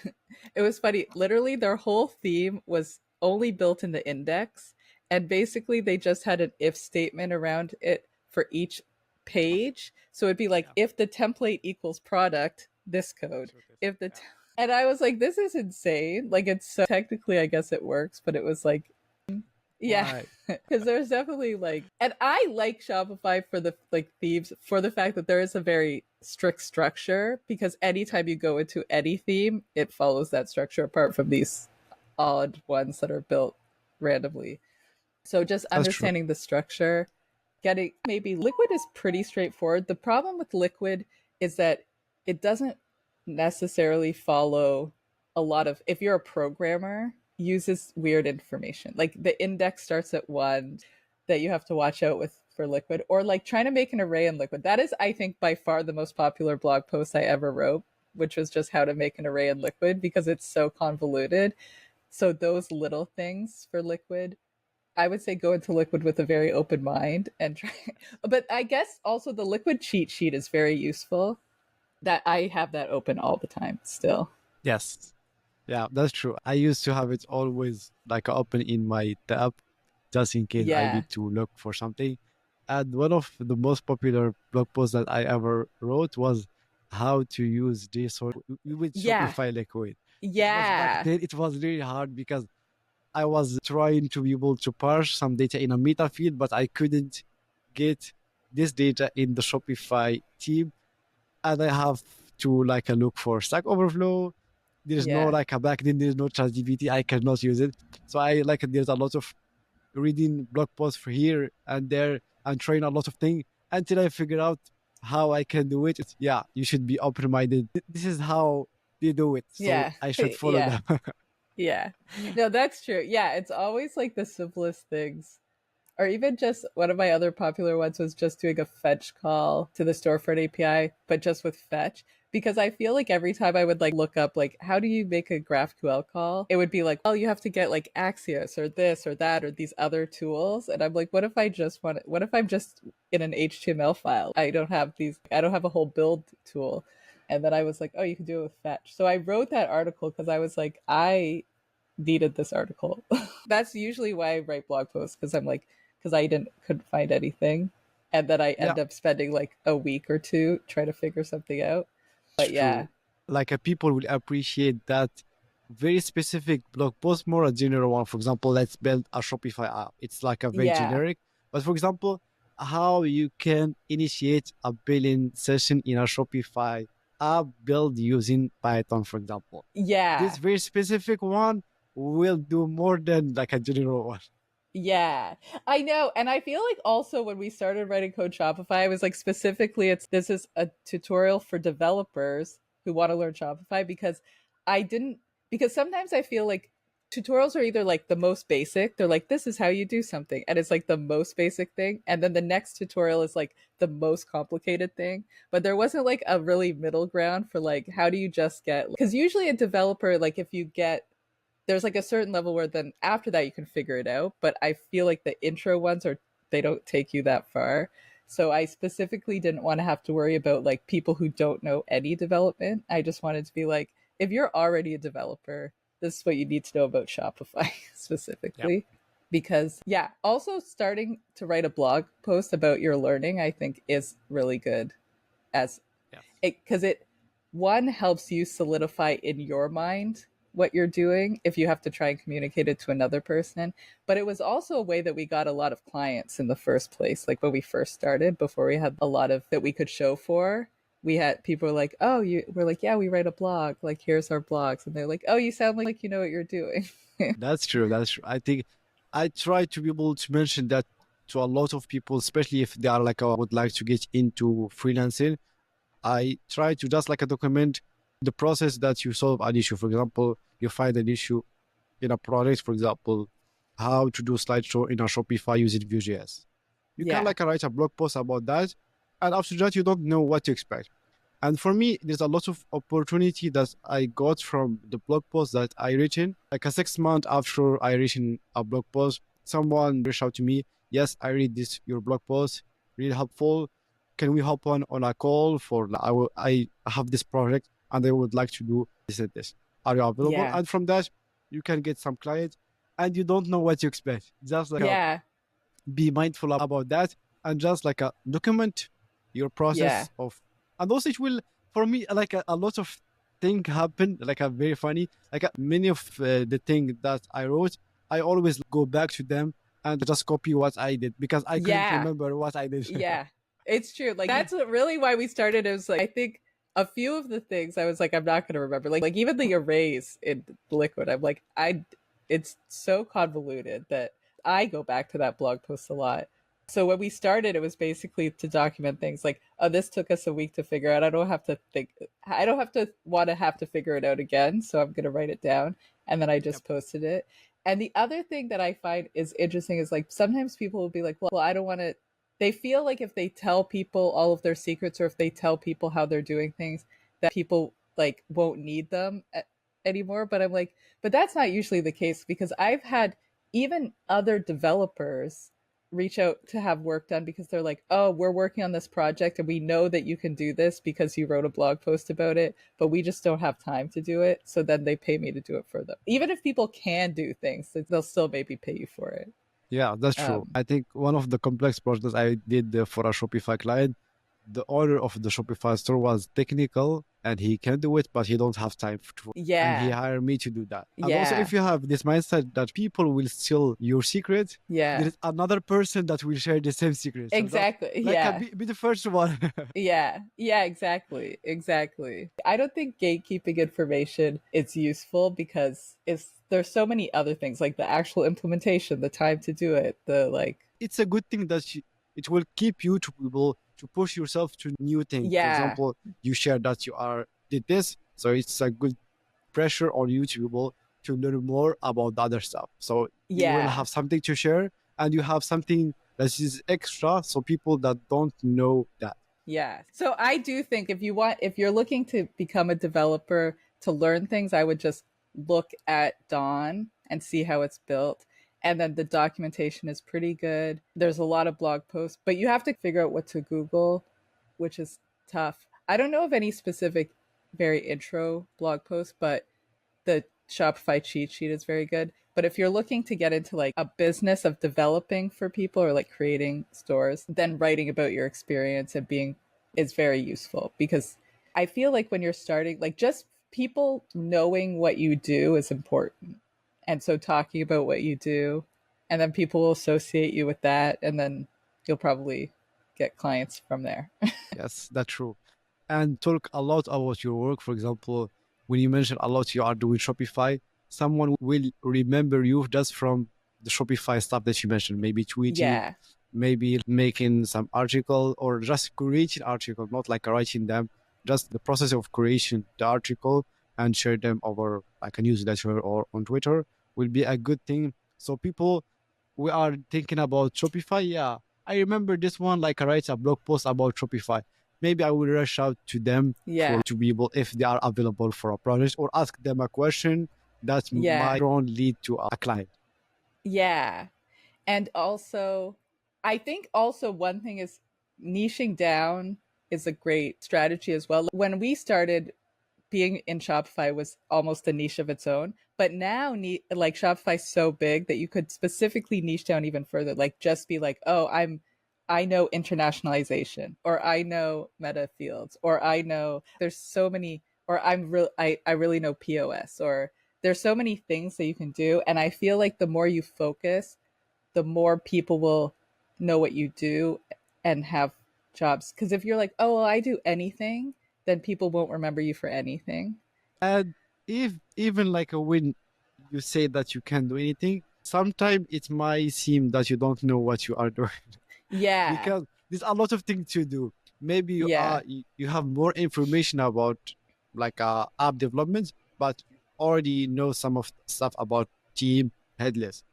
it was funny. Literally, their whole theme was only built in the index. And basically, they just had an if statement around it for each page. So it'd be like, Yeah, if the template equals product, this code. sure this. If the, Yeah. and I was like, this is insane. Like, it's so technically, I guess it works, but it was like, Yeah, Why? because there's definitely like, and I like Shopify for the like themes for the fact that there is a very strict structure. Because anytime you go into any theme, it follows that structure. Apart from these odd ones that are built randomly, so just That's true. understanding the structure, getting maybe Liquid is pretty straightforward. The problem with Liquid is that it doesn't necessarily follow a lot of, if you're a programmer, uses weird information. Like the index starts at one that you have to watch out with for Liquid, or like trying to make an array in Liquid. That is, I think, by far the most popular blog post I ever wrote, which was just how to make an array in Liquid because it's so convoluted. So those little things for Liquid, I would say go into Liquid with a very open mind and try. But I guess also the Liquid cheat sheet is very useful. That I have that open all the time still. Yes. Yeah, that's true. I used to have it always like open in my tab just in case I Yeah. need to look for something. And one of the most popular blog posts that I ever wrote was how to use JSON with Yeah. Shopify Liquid. It was back Yeah. then, it was really hard because I was trying to be able to parse some data in a meta field, but I couldn't get this data in the Shopify team. And I have to like look for Stack Overflow. There's no Yeah. like a back then, there's no ChatGPT. I cannot use it. So I like there's a lot of reading blog posts for here and there and trying a lot of things until I figure out how I can do it. Yeah, you should be open minded. This is how they do it. So Yeah. I should follow Yeah. them. Yeah. No, that's true. Yeah, it's always like the simplest things. Or even just one of my other popular ones was just doing a fetch call to the storefront API, but just with fetch. Because I feel like every time I would like look up like how do you make a GraphQL call, it would be like, well, you have to get like Axios or this or that or these other tools. And I'm like, what if I'm just in an HTML file? I don't have a whole build tool. And then I was like, oh, you can do it with fetch. So I wrote that article because I was like, I needed this article. That's usually why I write blog posts, because I'm like, because I couldn't find anything, and then I Yeah, end up spending like a week or two trying to figure something out. it's But yeah, true. Like people will appreciate that very specific blog post, more a general one. For example, let's build a Shopify app. It's like a very yeah, generic. But for example, how you can initiate a billing session in a Shopify app build using Python, for example. This yeah. very specific one will do more than like a general one. Yeah, I know. And I feel like also when we started writing Code Shopify, I was like, specifically, this is a tutorial for developers who want to learn Shopify, because I didn't, because sometimes I feel like tutorials are either like the most basic, they're like, this is how you do something, and it's like the most basic thing. And then the next tutorial is like the most complicated thing. But there wasn't like a really middle ground for like, how do you just get, because usually a developer, like if you get, there's like a certain level where then after that you can figure it out. But I feel like the intro ones are, they don't take you that far. So I specifically didn't want to have to worry about like people who don't know any development. I just wanted to be like, if you're already a developer, this is what you need to know about Shopify Yeah. specifically. Because yeah, also starting to write a blog post about your learning, I think is really good, as Yes. it, because it one helps you solidify in your mind what you're doing if you have to try and communicate it to another person. But it was also a way that we got a lot of clients in the first place. Like when we first started, before we had a lot of that we could show for, we had people were like, oh, you, we're like, yeah, we write a blog, like here's our blogs. And they're like, oh, you sound like you know what you're doing. That's true. That's true. I think I try to be able to mention that to a lot of people, especially if they are like, would like to get into freelancing. I try to just like document the process that you solve an issue. For example, you find an issue in a product, for example, how to do slideshow in a Shopify using Vue.js. You can Yeah. like write a blog post about that. And after that, you don't know what to expect. And for me, there's a lot of opportunity that I got from the blog post that I written. Like a 6 month after I written a blog post, someone reached out to me. Yes, I read this your blog post, really helpful. Can we hop on a call for I have this project and I would like to do this and this. Are you available? Yeah. And from that, you can get some clients, and you don't know what to expect. Just like Yeah. be mindful about that, and just like document your Yeah. process of, and also it will, for me, like a lot of thing happen, like a very funny, like many of the thing that I wrote, I always go back to them and just copy what I did because I couldn't Yeah. remember what I did. Yeah. It's true. Like that's what really why we started. It was like I think a few of the things I was like, I'm not gonna remember. Like even the arrays in Liquid, I'm like, it's so convoluted that I go back to that blog post a lot. So when we started, it was basically to document things like, oh, this took us a week to figure out. I don't have to want to have to figure it out again. So I'm going to write it down. And then I Yep. just posted it. And the other thing that I find is interesting is like sometimes people will be like, well, I don't want to. They feel like if they tell people all of their secrets or if they tell people how they're doing things, that people like won't need them anymore. But I'm like, but that's not usually the case because I've had even other developers reach out to have work done because they're like, oh, we're working on this project and we know that you can do this because you wrote a blog post about it, but we just don't have time to do it. So then they pay me to do it for them. Even if people can do things, they'll still maybe pay you for it. Yeah, that's true. I think one of the complex projects I did for a Shopify client, the owner of the Shopify store was technical and he can do it, but he don't have time to, and he Yeah. hired me to do that. And also, Yeah. if you have this mindset that people will steal your secret, there Yeah. is another person that will share the same secret. So just Exactly. like Yeah. be the first one. Yeah. Yeah, exactly. Exactly. I don't think gatekeeping information is useful because there's so many other things like the actual implementation, the time to do it, the like It's a good thing that it will keep you to be able to push yourself to new things. For yeah. example, you share that you are did this, so it's a good pressure on you to be able to learn more about the other stuff. So you will Yeah. have something to share and you have something that is extra so people that don't know that. Yeah. So I do think if you're looking to become a developer to learn things, I would just look at Dawn and see how it's built. And then the documentation is pretty good. There's a lot of blog posts, but you have to figure out what to Google, which is tough. I don't know of any specific very intro blog posts, but the Shopify cheat sheet is very good. But if you're looking to get into like a business of developing for people or like creating stores, then writing about your experience and being is very useful because I feel like when you're starting, like just people knowing what you do is important. And so talking about what you do, and then people will associate you with that, and then you'll probably get clients from there. Yes, that's true. And talk a lot about your work. For example, when you mention a lot you are doing Shopify, someone will remember you just from the Shopify stuff that you mentioned, maybe tweeting, Yeah. maybe making some article or just creating article, not like writing them, just the process of creation the article and share them over like a newsletter or on Twitter will be a good thing. So people we are thinking about Shopify, yeah, I remember this one, like I write a blog post about Shopify. Maybe I will rush out to them Yeah. for to be able if they are available for a project or ask them a question that Yeah. might lead to a client. Yeah. And also, I think also one thing is niching down is a great strategy as well. When we started, being in Shopify was almost a niche of its own, but now like Shopify's so big that you could specifically niche down even further. Like just be like, oh, I know internationalization, or I know meta fields, or I know there's so many, or I really know POS, or there's so many things that you can do. And I feel like the more you focus, the more people will know what you do and have jobs. Because if you're like, oh, well, I do anything, then people won't remember you for anything. And if even like when you say that you can do anything, sometimes it might seem that you don't know what you are doing Yeah. because there's a lot of things to do. Maybe Yeah. you have more information about like app development, but you already know some of the stuff about team headless.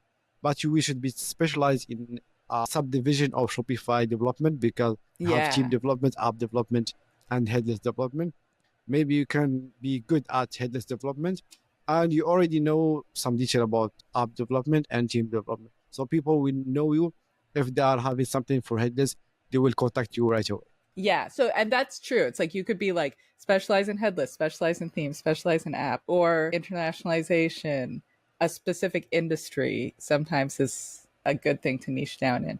But we should be specialized in a subdivision of Shopify development because you have team Yeah. development, app development, and headless development. Maybe you can be good at headless development and you already know some detail about app development and team development. So people will know you if they are having something for headless, they will contact you right away. Yeah. So, and that's true. It's like you could be like specialize in headless, specialize in themes, specialize in app, or internationalization, a specific industry sometimes is a good thing to niche down in.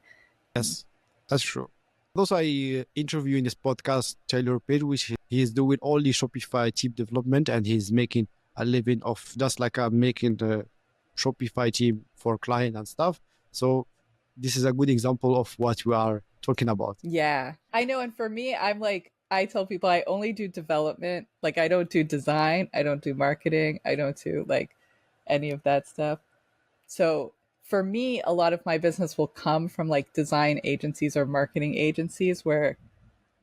Yes, that's true. Also, I interview in this podcast Taylor Page, which he is doing all the Shopify team development and he's making a living of just like making the Shopify team for client and stuff. So this is a good example of what we are talking about. Yeah, I know. And for me, I'm like, I tell people I only do development. Like, I don't do design, I don't do marketing, I don't do like any of that stuff. So for me, a lot of my business will come from like design agencies or marketing agencies where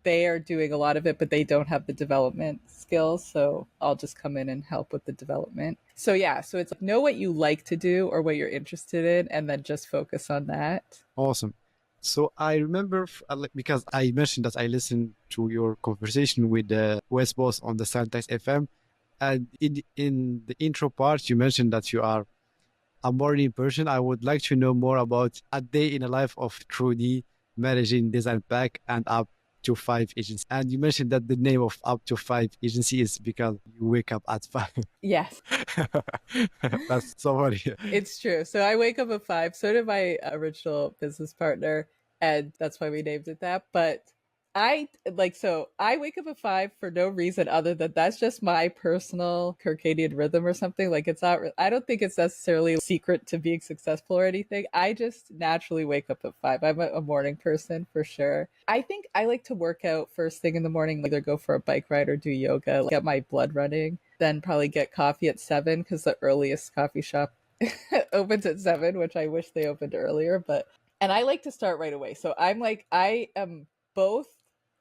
they are doing a lot of it, but they don't have the development skills. So I'll just come in and help with the development. So yeah, so it's like know what you like to do or what you're interested in, and then just focus on that. Awesome. So I remember because I mentioned that I listened to your conversation with West Boss on the Syntax FM, and in the intro part you mentioned that you are a morning person. I would like to know more about a day in the life of Trudy managing design pack and up to five agency. And you mentioned that the name of up to five agency is because you wake up at five. Yes. That's so funny. It's true. So I wake up at 5. So did my original business partner, and that's why we named it that. But I like so I wake up at 5 for no reason other than that's just my personal circadian rhythm or something. Like it's not. I don't think it's necessarily a secret to being successful or anything. I just naturally wake up at 5. I'm a morning person for sure. I think I like to work out first thing in the morning. Either go for a bike ride or do yoga. Get my blood running. Then probably get coffee at 7 because the earliest coffee shop opens at 7, which I wish they opened earlier. But and I like to start right away. So I'm like I am both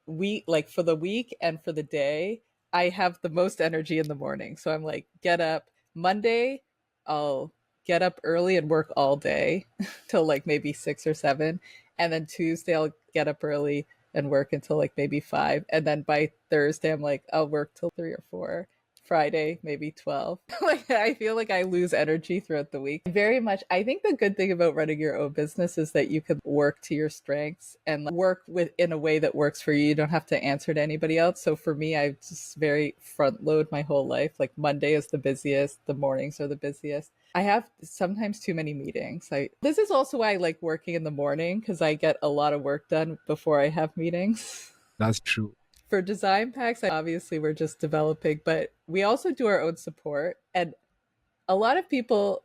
week like for the week and for the day. I have the most energy in the morning. So I'm like get up Monday. I'll get up early and work all day till like maybe 6 or 7, and then Tuesday I'll get up early and work until like maybe 5, and then by Thursday I'm like I'll work till 3 or 4. Friday, maybe 12. Like I feel like I lose energy throughout the week. Very much. I think the good thing about running your own business is that you can work to your strengths and work with in a way that works for you. You don't have to answer to anybody else. So for me, I just very front load my whole life. Like Monday is the busiest, the mornings are the busiest. I have sometimes too many meetings. This is also why I like working in the morning because I get a lot of work done before I have meetings. That's true. For design packs, obviously we're just developing, but we also do our own support. And a lot of people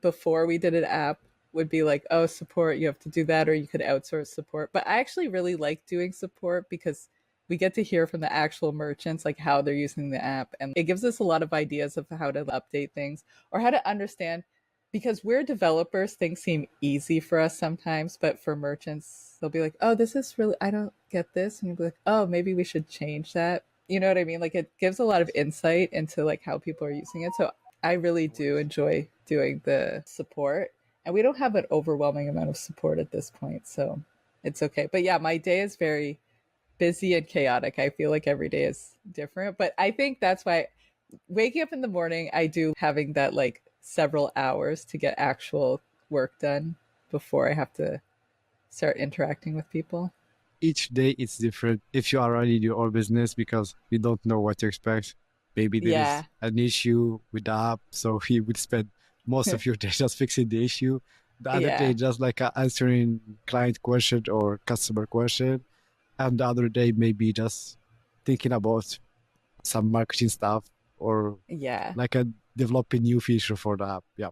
before we did an app would be like, oh, support, you have to do that, or you could outsource support. But I actually really like doing support because we get to hear from the actual merchants, like how they're using the app. And it gives us a lot of ideas of how to update things or how to understand, because we're developers, things seem easy for us sometimes, but for merchants, they'll be like, oh, this is really, I don't get this. And you'll be like, oh, maybe we should change that. You know what I mean? Like it gives a lot of insight into like how people are using it. So I really do enjoy doing the support. And we don't have an overwhelming amount of support at this point. So it's okay. But yeah, my day is very busy and chaotic. I feel like every day is different. But I think that's why waking up in the morning, I do having that like several hours to get actual work done before I have to start interacting with people. Each day it's different if you are running your own business because you don't know what to expect. Maybe there is Yeah. an issue with the app, so you would spend most of your day just fixing the issue. The other day Yeah. just like answering client question or customer question, and the other day maybe just thinking about some marketing stuff or Yeah. like a developing new feature for the app. Yeah,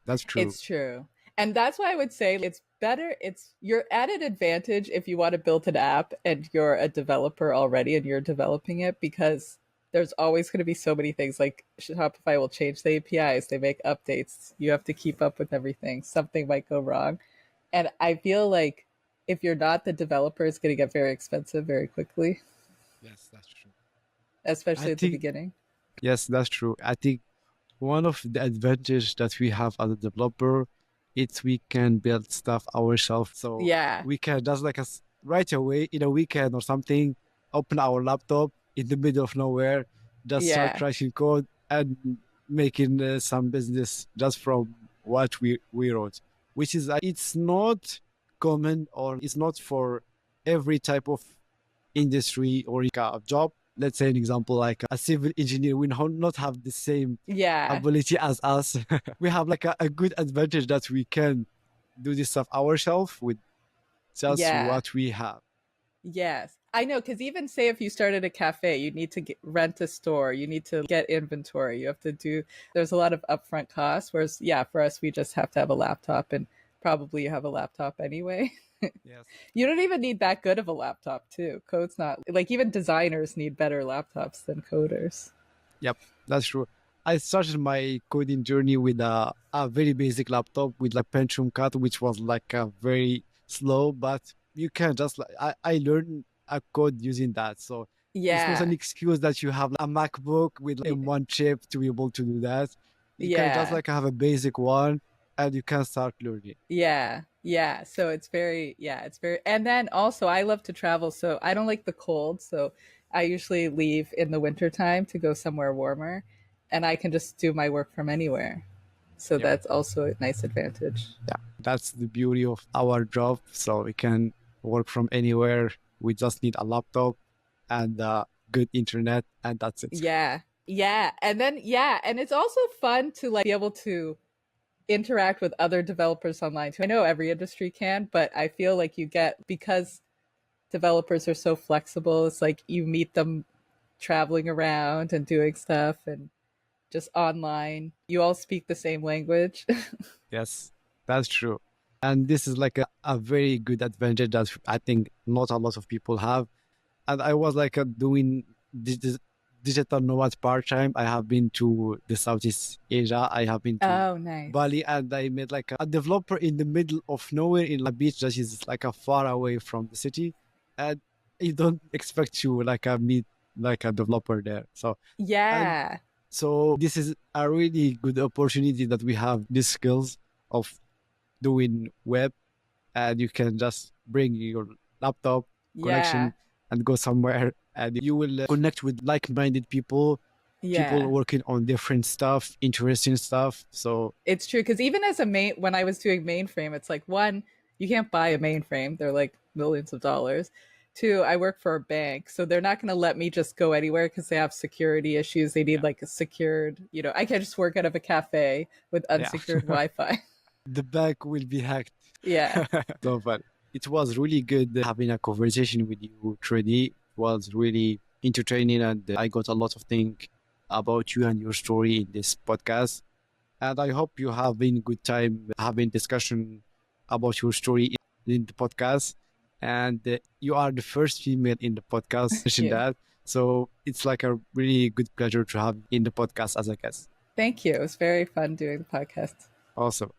that's true. It's true. And that's why I would say it's better. It's your added advantage if you want to build an app and you're a developer already and you're developing it, because there's always going to be so many things. Like Shopify will change the APIs, they make updates. You have to keep up with everything. Something might go wrong. And I feel like if you're not the developer, it's going to get very expensive very quickly, Yes, that's true. I especially at the think, beginning. yes, that's true. I think one of the advantage that we have as a developer, it's we can build stuff ourselves. So Yeah. we can just like us right away in a weekend or something, open our laptop in the middle of nowhere, just start Yeah. writing code and making some business just from what we wrote, which is it's not common or it's not for every type of industry or a job. Let's say an example like a civil engineer will not have the same Yeah. ability as us. We have like a good advantage that we can do this stuff ourselves with just Yeah. what we have. Yes, I know. Because even say if you started a cafe, you need to rent a store, you need to get inventory, you have to do, there's a lot of upfront costs. Whereas, yeah, for us, we just have to have a laptop and probably you have a laptop anyway. Yes. You don't even need that good of a laptop, too. Code's not like even designers need better laptops than coders. Yep, that's true. I started my coding journey with a very basic laptop with like Pentium card, which was like a very slow, but you can just like I learned a code using that. So it's not an Yeah. excuse that you have a MacBook with Y- M1 chip to be able to do that. You can just Yeah. like have a basic one and you can start learning. Yeah. Yeah. So it's very, and then also I love to travel. So I don't like the cold. So I usually leave in the wintertime to go somewhere warmer and I can just do my work from anywhere. So Yep. that's also a nice advantage. Yeah. That's the beauty of our job. So we can work from anywhere. We just need a laptop and good internet, and that's it. Yeah. Yeah. And then, yeah. And it's also fun to like be able to interact with other developers online too. I know every industry can, but I feel like you get, because developers are so flexible, it's like you meet them traveling around and doing stuff and just online. You all speak the same language. Yes, that's true. And this is like a very good advantage that I think not a lot of people have. And I was like doing digital nomad part time. I have been to the Southeast Asia. I have been to Oh, nice. Bali, and I met like a developer in the middle of nowhere in a beach that is like a far away from the city, and you don't expect to like meet like a developer there. And Yeah. so this is a really good opportunity that we have these skills of doing web, and you can just bring your laptop Yeah. connection and go somewhere, and you will connect with like-minded people, people Yeah. working on different stuff, interesting stuff. So It's true because even as a when I was doing mainframe, it's like one, you can't buy a mainframe; they're like millions of dollars. Two, I work for a bank, so they're not going to let me just go anywhere because they have security issues. They need yeah, like a secured, I can't just work out of a cafe with yeah, unsecured Wi-Fi. the bank will be hacked. Yeah, So, but it was really good having a conversation with you, Trudy. It was really entertaining, and I got a lot of things about you and your story in this podcast. And I hope you have been good time having discussion about your story in the podcast. And you are the first female in the podcast thank mention you. that. So it's like a really good pleasure to have in the podcast as a guest. Thank you. It was very fun doing the podcast. Awesome.